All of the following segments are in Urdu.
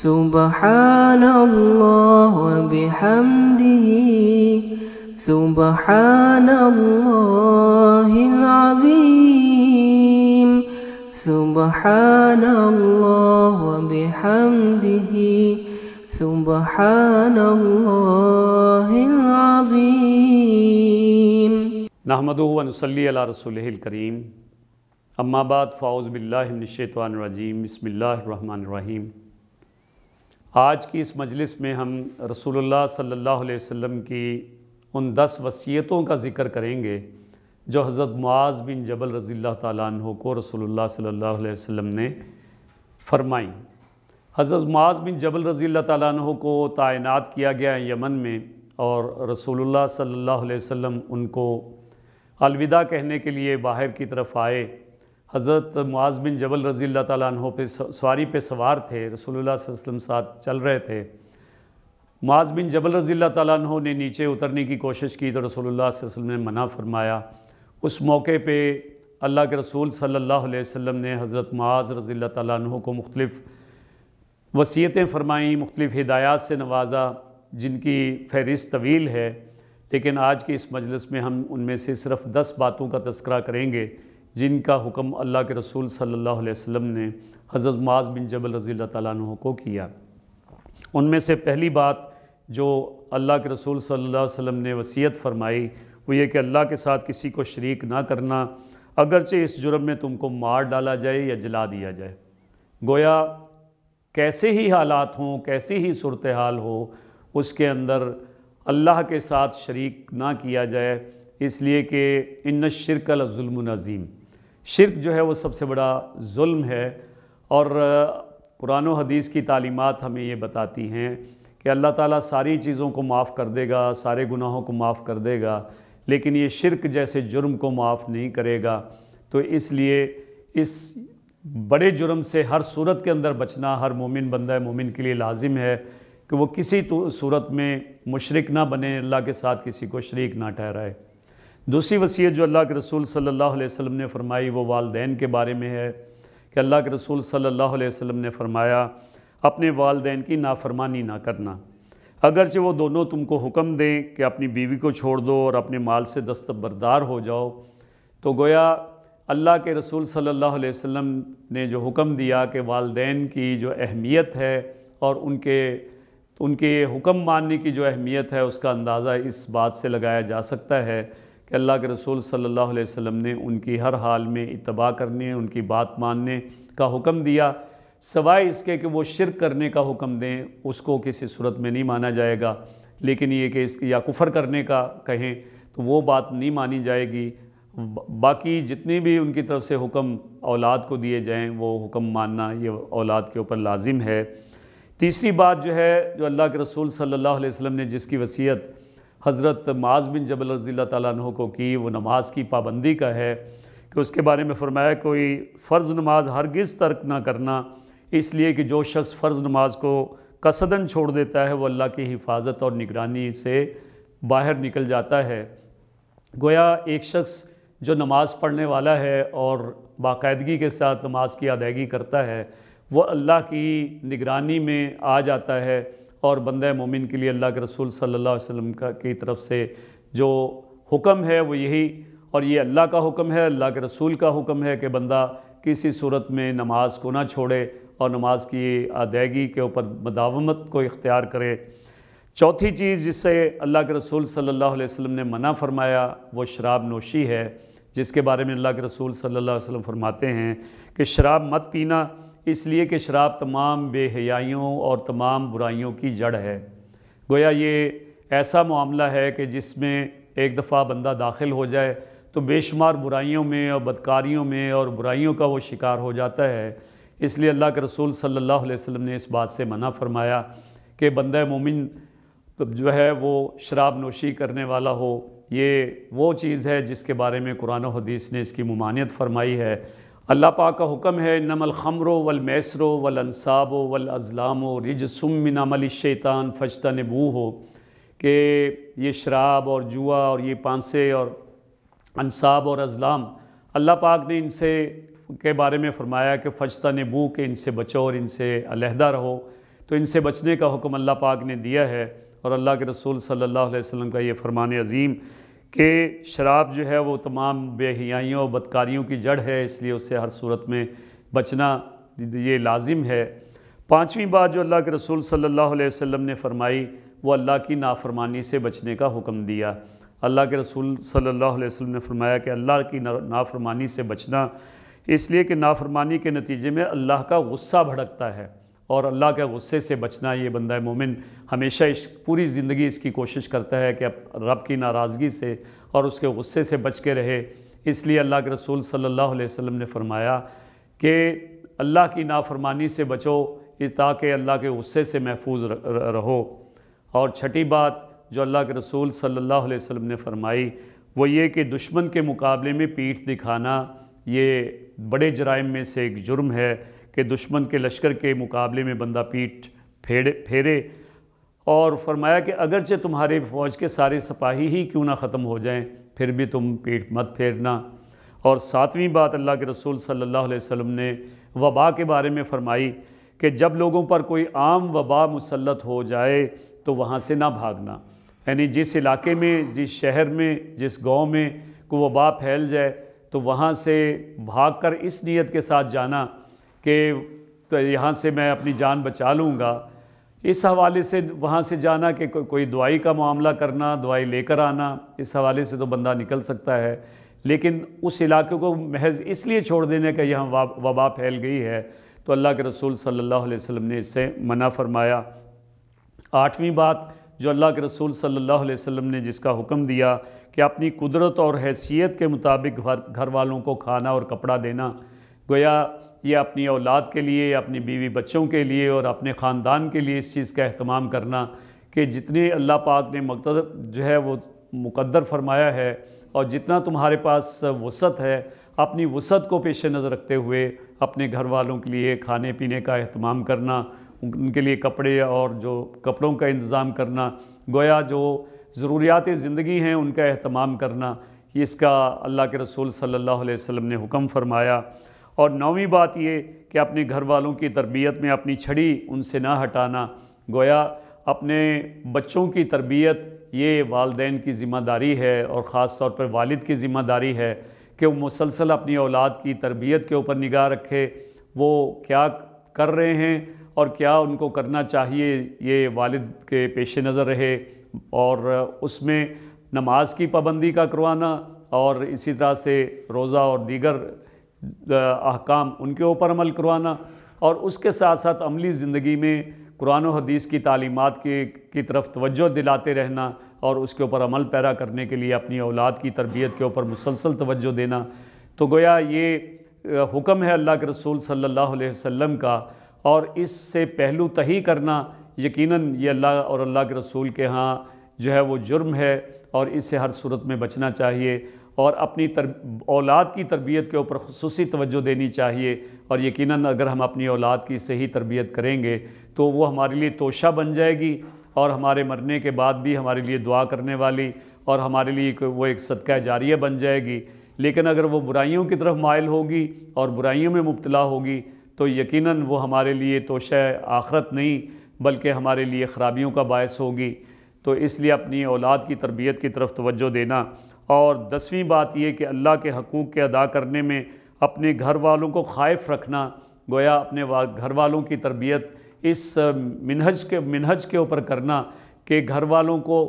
سبحان اللہ وبحمدہ سبحان اللہ العظیم سبحان اللہ وبحمدہ سبحان اللہ العظیم نحمدہ و نصلی علی رسولہ الکریم اما بعد فاعوذ باللہ من الشیطان الرجیم بسم اللہ الرحمن الرحیم۔ آج کی اس مجلس میں ہم رسول اللہ صلی اللہ علیہ وسلم کی ان 10 وصیتوں کا ذکر کریں گے جو حضرت معاذ بن جبل رضی اللہ تعالیٰ عنہ کو رسول اللہ صلی اللہ علیہ وسلم نے فرمائیں۔ حضرت معاذ بن جبل رضی اللہ تعالیٰ عنہ کو تعینات کیا گیا یمن میں، اور رسول اللہ صلی اللہ علیہ وسلم ان کو الوداع کہنے کے لیے باہر کی طرف آئے۔ حضرت معاذ بن جبل رضی اللہ تعالیٰ عنہ پہ سواری پہ سوار تھے، رسول اللہ صلی اللہ علیہ وسلم ساتھ چل رہے تھے۔ معاذ بن جبل رضی اللہ تعالیٰ عنہ نے نیچے اترنے کی کوشش کی تو رسول اللہ صلی اللہ علیہ وسلم نے منع فرمایا۔ اس موقع پہ اللہ کے رسول صلی اللہ علیہ وسلم نے حضرت معاذ رضی اللہ تعالیٰ عنہ کو مختلف وصیتیں فرمائیں، مختلف ہدایات سے نوازا، جن کی فہرست طویل ہے، لیکن آج کی اس مجلس میں ہم ان میں سے صرف 10 باتوں کا تذکرہ کریں گے جن کا حکم اللہ کے رسول صلی اللہ علیہ وسلم نے حضرت معاذ بن جبل رضی اللہ تعالیٰ عنہ کو کیا۔ ان میں سے پہلی بات جو اللہ کے رسول صلی اللہ علیہ وسلم نے وصیت فرمائی وہ یہ کہ اللہ کے ساتھ کسی کو شریک نہ کرنا، اگرچہ اس جرم میں تم کو مار ڈالا جائے یا جلا دیا جائے۔ گویا کیسے ہی حالات ہوں، کیسی ہی صورتحال ہو، اس کے اندر اللہ کے ساتھ شریک نہ کیا جائے، اس لیے کہ ان الشرک لظلم عظیم، شرک جو ہے وہ سب سے بڑا ظلم ہے۔ اور قرآن و حدیث کی تعلیمات ہمیں یہ بتاتی ہیں کہ اللہ تعالیٰ ساری چیزوں کو معاف کر دے گا، سارے گناہوں کو معاف کر دے گا، لیکن یہ شرک جیسے جرم کو معاف نہیں کرے گا۔ تو اس لیے اس بڑے جرم سے ہر صورت کے اندر بچنا ہر مومن بندہ مومن کے لیے لازم ہے کہ وہ کسی صورت میں مشرک نہ بنے، اللہ کے ساتھ کسی کو شریک نہ ٹھہرائے۔ دوسری وصیت جو اللہ کے رسول صلی اللہ علیہ وسلم نے فرمائی وہ والدین کے بارے میں ہے کہ اللہ کے رسول صلی اللہ علیہ وسلم نے فرمایا اپنے والدین کی نافرمانی نہ کرنا، اگرچہ وہ دونوں تم کو حکم دیں کہ اپنی بیوی کو چھوڑ دو اور اپنے مال سے دستبردار ہو جاؤ۔ تو گویا اللہ کے رسول صلی اللہ علیہ وسلم نے جو حکم دیا کہ والدین کی جو اہمیت ہے اور ان کے حکم ماننے کی جو اہمیت ہے اس کا اندازہ اس بات سے لگایا جا سکتا ہے کہ اللہ کے رسول صلی اللہ علیہ وسلم نے ان کی ہر حال میں اتباع کرنے، ان کی بات ماننے کا حکم دیا، سوائے اس کے کہ وہ شرک کرنے کا حکم دیں، اس کو کسی صورت میں نہیں مانا جائے گا، لیکن یہ کہ اس یا کفر کرنے کا کہیں تو وہ بات نہیں مانی جائے گی۔ باقی جتنے بھی ان کی طرف سے حکم اولاد کو دیے جائیں وہ حکم ماننا یہ اولاد کے اوپر لازم ہے۔ تیسری بات جو ہے جو اللہ کے رسول صلی اللہ علیہ وسلم نے جس کی وصیت حضرت معاذ بن جبل رضی اللہ تعالیٰ عنہ کو کی وہ نماز کی پابندی کا ہے کہ اس کے بارے میں فرمایا کوئی فرض نماز ہرگز ترک نہ کرنا، اس لیے کہ جو شخص فرض نماز کو قصداً چھوڑ دیتا ہے وہ اللہ کی حفاظت اور نگرانی سے باہر نکل جاتا ہے۔ گویا ایک شخص جو نماز پڑھنے والا ہے اور باقاعدگی کے ساتھ نماز کی ادائیگی کرتا ہے وہ اللہ کی نگرانی میں آ جاتا ہے، اور بندہ مومن کے لیے اللہ کے رسول صلی اللہ علیہ وسلم کی طرف سے جو حکم ہے وہ یہی، اور یہ اللہ کا حکم ہے، اللہ کے رسول کا حکم ہے کہ بندہ کسی صورت میں نماز کو نہ چھوڑے اور نماز کی ادائیگی کے اوپر مداومت کو اختیار کرے۔ چوتھی چیز جس سے اللہ کے رسول صلی اللہ علیہ وسلم نے منع فرمایا وہ شراب نوشی ہے، جس کے بارے میں اللہ کے رسول صلی اللہ علیہ وسلم فرماتے ہیں کہ شراب مت پینا، اس لیے کہ شراب تمام بے حیائیوں اور تمام برائیوں کی جڑ ہے۔ گویا یہ ایسا معاملہ ہے کہ جس میں ایک دفعہ بندہ داخل ہو جائے تو بے شمار برائیوں میں اور بدکاریوں میں اور برائیوں کا وہ شکار ہو جاتا ہے۔ اس لیے اللہ کے رسول صلی اللہ علیہ وسلم نے اس بات سے منع فرمایا کہ بندہ مومن جو ہے وہ شراب نوشی کرنے والا ہو۔ یہ وہ چیز ہے جس کے بارے میں قرآن و حدیث نے اس کی ممانعت فرمائی ہے۔ اللہ پاک کا حکم ہے انما الخمر والمیسر والانصاب والازلام رجس من عمل الشیطان فاجتنبوہ، کہ یہ شراب اور جوا اور یہ پانسے اور انصاب اور ازلام اللہ پاک نے ان سے کے بارے میں فرمایا کہ فاجتنبوہ، کہ ان سے بچو اور ان سے علیحدہ رہو۔ تو ان سے بچنے کا حکم اللہ پاک نے دیا ہے۔ اور اللہ کے رسول صلی اللہ علیہ وسلم کا یہ فرمان عظیم کہ شراب جو ہے وہ تمام بے حیائیوں اور بدکاریوں کی جڑ ہے، اس لیے اس سے ہر صورت میں بچنا یہ لازم ہے۔ پانچویں بات جو اللہ کے رسول صلی اللہ علیہ وسلم نے فرمائی وہ اللہ کی نافرمانی سے بچنے کا حکم دیا۔ اللہ کے رسول صلی اللہ علیہ وسلم نے فرمایا کہ اللہ کی نافرمانی سے بچنا، اس لیے کہ نافرمانی کے نتیجے میں اللہ کا غصہ بھڑکتا ہے، اور اللہ کے غصے سے بچنا یہ بندہ مومن ہمیشہ پوری زندگی اس کی کوشش کرتا ہے کہ رب کی ناراضگی سے اور اس کے غصے سے بچ کے رہے۔ اس لیے اللہ کے رسول صلی اللہ علیہ وسلم نے فرمایا کہ اللہ کی نافرمانی سے بچو تاکہ اللہ کے غصے سے محفوظ رہو۔ اور چھٹی بات جو اللہ کے رسول صلی اللہ علیہ وسلم نے فرمائی وہ یہ کہ دشمن کے مقابلے میں پیٹھ دکھانا یہ بڑے جرائم میں سے ایک جرم ہے کہ دشمن کے لشکر کے مقابلے میں بندہ پیٹھ پھیرے، اور فرمایا کہ اگرچہ تمہارے فوج کے سارے سپاہی ہی کیوں نہ ختم ہو جائیں پھر بھی تم پیٹھ مت پھیرنا۔ اور ساتویں بات اللہ کے رسول صلی اللہ علیہ وسلم نے وبا کے بارے میں فرمائی کہ جب لوگوں پر کوئی عام وبا مسلط ہو جائے تو وہاں سے نہ بھاگنا، یعنی جس علاقے میں، جس شہر میں، جس گاؤں میں کوئی وبا پھیل جائے تو وہاں سے بھاگ کر اس نیت کے ساتھ جانا کہ یہاں سے میں اپنی جان بچا لوں گا، اس حوالے سے وہاں سے جانا کہ کوئی دوائی کا معاملہ کرنا، دوائی لے کر آنا، اس حوالے سے تو بندہ نکل سکتا ہے، لیکن اس علاقے کو محض اس لیے چھوڑ دینے کہ یہاں وبا پھیل گئی ہے تو اللہ کے رسول صلی اللہ علیہ وسلم نے اس سے منع فرمایا۔ آٹھویں بات جو اللہ کے رسول صلی اللہ علیہ وسلم نے جس کا حکم دیا کہ اپنی قدرت اور حیثیت کے مطابق گھر والوں کو کھانا اور کپڑا دینا، گویا یہ اپنی اولاد کے لیے، اپنی بیوی بچوں کے لیے اور اپنے خاندان کے لیے اس چیز کا اہتمام کرنا کہ جتنے اللہ پاک نے جو ہے وہ مقدر فرمایا ہے اور جتنا تمہارے پاس وسعت ہے، اپنی وسعت کو پیش نظر رکھتے ہوئے اپنے گھر والوں کے لیے کھانے پینے کا اہتمام کرنا، ان کے لیے کپڑے اور جو کپڑوں کا انتظام کرنا، گویا جو ضروریات زندگی ہیں ان کا اہتمام کرنا، یہ اس کا اللہ کے رسول صلی اللہ علیہ وسلم نے حکم فرمایا۔ اور نویں بات یہ کہ اپنے گھر والوں کی تربیت میں اپنی چھڑی ان سے نہ ہٹانا، گویا اپنے بچوں کی تربیت یہ والدین کی ذمہ داری ہے، اور خاص طور پر والد کی ذمہ داری ہے کہ وہ مسلسل اپنی اولاد کی تربیت کے اوپر نگاہ رکھے، وہ کیا کر رہے ہیں اور کیا ان کو کرنا چاہیے یہ والد کے پیش نظر رہے، اور اس میں نماز کی پابندی کا کروانا اور اسی طرح سے روزہ اور دیگر احکام ان کے اوپر عمل کروانا، اور اس کے ساتھ ساتھ عملی زندگی میں قرآن و حدیث کی تعلیمات کی طرف توجہ دلاتے رہنا اور اس کے اوپر عمل پیرا کرنے کے لیے اپنی اولاد کی تربیت کے اوپر مسلسل توجہ دینا۔ تو گویا یہ حکم ہے اللہ کے رسول صلی اللہ علیہ وسلم کا، اور اس سے پہلو تہی کرنا یقیناً یہ اللہ اور اللہ کے رسول کے ہاں جو ہے وہ جرم ہے، اور اس سے ہر صورت میں بچنا چاہیے، اور اپنی اولاد کی تربیت کے اوپر خصوصی توجہ دینی چاہیے۔ اور یقیناً اگر ہم اپنی اولاد کی صحیح تربیت کریں گے تو وہ ہمارے لیے توشہ بن جائے گی، اور ہمارے مرنے کے بعد بھی ہمارے لیے دعا کرنے والی، اور ہمارے لیے وہ ایک صدقہ جاریہ بن جائے گی۔ لیکن اگر وہ برائیوں کی طرف مائل ہوگی اور برائیوں میں مبتلا ہوگی تو یقیناً وہ ہمارے لیے توشہ آخرت نہیں بلکہ ہمارے لیے خرابیوں کا باعث ہوگی۔ تو اس لیے اپنی اولاد کی تربیت کی طرف توجہ دینا۔ اور 10ویں بات یہ کہ اللہ کے حقوق کے ادا کرنے میں اپنے گھر والوں کو خائف رکھنا، گویا اپنے گھر والوں کی تربیت اس منہج کے اوپر کرنا کہ گھر والوں کو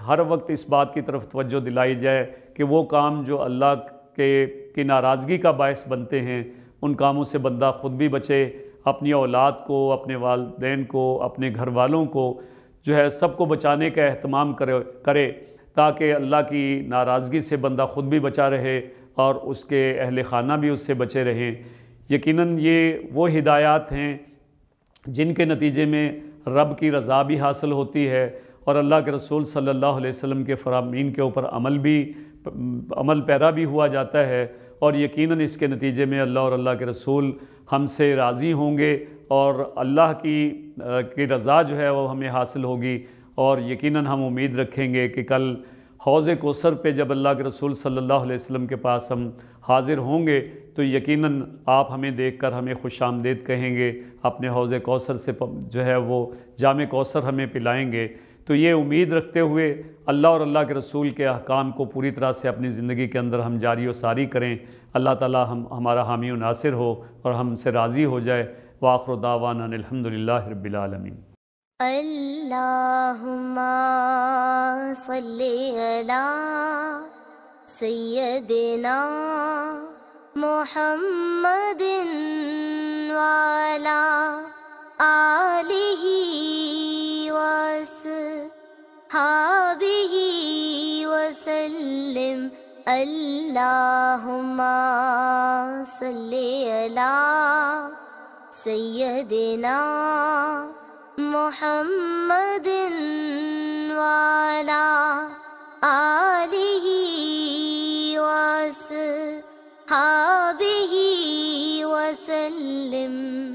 ہر وقت اس بات کی طرف توجہ دلائی جائے کہ وہ کام جو اللہ کی ناراضگی کا باعث بنتے ہیں ان کاموں سے بندہ خود بھی بچے، اپنی اولاد کو، اپنے والدین کو، اپنے گھر والوں کو جو ہے سب کو بچانے کا اہتمام کرے تاکہ اللہ کی ناراضگی سے بندہ خود بھی بچا رہے اور اس کے اہل خانہ بھی اس سے بچے رہیں۔ یقیناً یہ وہ ہدایات ہیں جن کے نتیجے میں رب کی رضا بھی حاصل ہوتی ہے اور اللہ کے رسول صلی اللہ علیہ وسلم کے فرامین کے اوپر عمل پیرا بھی ہوا جاتا ہے، اور یقیناً اس کے نتیجے میں اللہ اور اللہ کے رسول ہم سے راضی ہوں گے اور اللہ کی رضا جو ہے وہ ہمیں حاصل ہوگی، اور یقیناً ہم امید رکھیں گے کہ کل حوض کوثر پہ جب اللہ کے رسول صلی اللہ علیہ وسلم کے پاس ہم حاضر ہوں گے تو یقیناً آپ ہمیں دیکھ کر ہمیں خوش آمدید کہیں گے، اپنے حوض کوثر سے جو ہے وہ جام کوثر ہمیں پلائیں گے۔ تو یہ امید رکھتے ہوئے اللہ اور اللہ کے رسول کے احکام کو پوری طرح سے اپنی زندگی کے اندر ہم جاری و ساری کریں، اللہ تعالی ہمارا حامی و ناصر ہو اور ہم سے راضی ہو جائے۔ وآخر دعوانا الحمدللہ رب العالمین۔ اللہم صلی علی سیدنا محمد وعلی آلہ وصحبہ وسلم۔ اللہم صلی علی سیدنا محمد وعلی آلہ وصحبہ وسلم۔